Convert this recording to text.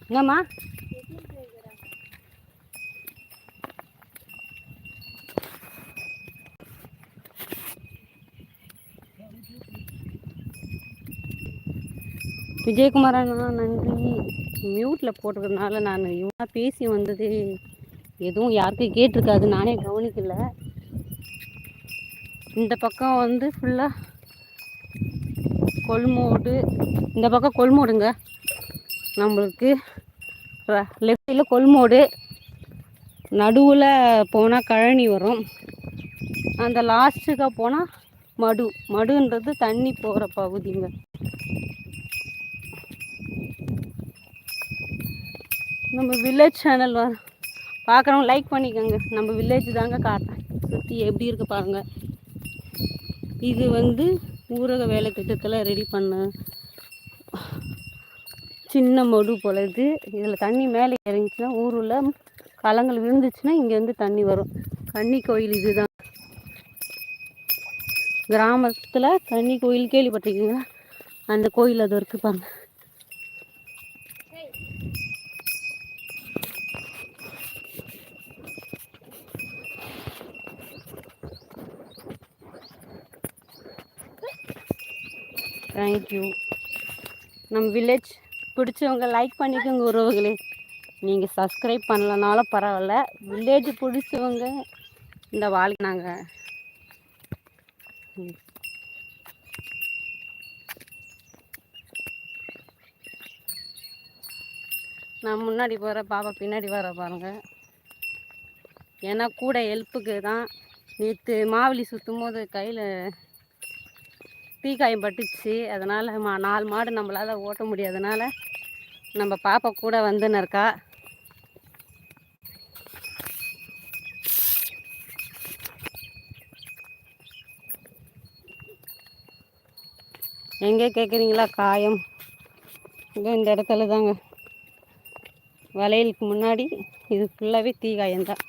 என்னம்மா? விஜயகுமார் அண்ணா நன்றி. மியூட்டில் போட்டுக்கிறதுனால நான் இவனா பேசி வந்தது எதுவும் யாருக்கும் கேட்டிருக்காது, நானே கவனிக்கல. இந்த பக்கம் வந்து ஃபுல்லாக கொள்மோடு, இந்த பக்கம் கொள்மோடுங்க. நம்மளுக்கு லெஃப்ட் சைடில் கொள்மோடு, நடுவில் போனால் கழனி வரும். அந்த லாஸ்ட்டுக்காக போனால் மடுன்றது தண்ணி போகிற பகுதிங்க. நம்ம வில்லேஜ் சேனல் பார்க்குறவங்க லைக் பண்ணிக்கோங்க. நம்ம வில்லேஜ் தாங்க காட்டுறேன், சுற்றி எப்படி இருக்கு பாருங்க. இது வந்து ஊரக வேலை திட்டத்தில் ரெடி பண்ண சின்ன மடு போல இது. இதில் தண்ணி மேலே இறங்கிச்சுன்னா ஊரில் களங்கள் விழுந்துச்சுன்னா இங்கேருந்து தண்ணி வரும். கன்னி கோயில் இதுதான் கிராமத்தில். கன்னி கோயில் கேள்விப்பட்டிருக்கீங்களா? அந்த கோயில் அது இருக்கு பாருங்க. தேங்க்யூ. நம்ம வில்லேஜ் பிடிச்சவங்க லைக் பண்ணிக்கோங்க உறவுகளே. நீங்கள் சப்ஸ்கிரைப் பண்ணலனாலும் பரவாயில்ல. வில்லேஜ் பிடிச்சவங்க இந்த வாழ்க்கை நாங்கள் நான் முன்னாடி போகிற பாப்பா பின்னாடி வர பாருங்க. ஏன்னா கூட ஹெல்ப்புக்கு தான். நேற்று மாவலி சுற்றும் போது கையில் தீக்காயம் பட்டுச்சு. அதனால் 4 மாடு நம்மளால் ஓட்ட முடியாதனால நம்ம பாப்பா கூட வந்துன்னு இருக்கா. எங்கே கேட்குறீங்களா? காயம் இந்த இடத்துல தாங்க. வளையலுக்கு முன்னாடி இது ஃபுல்லாகவே தீ காயம்தான்.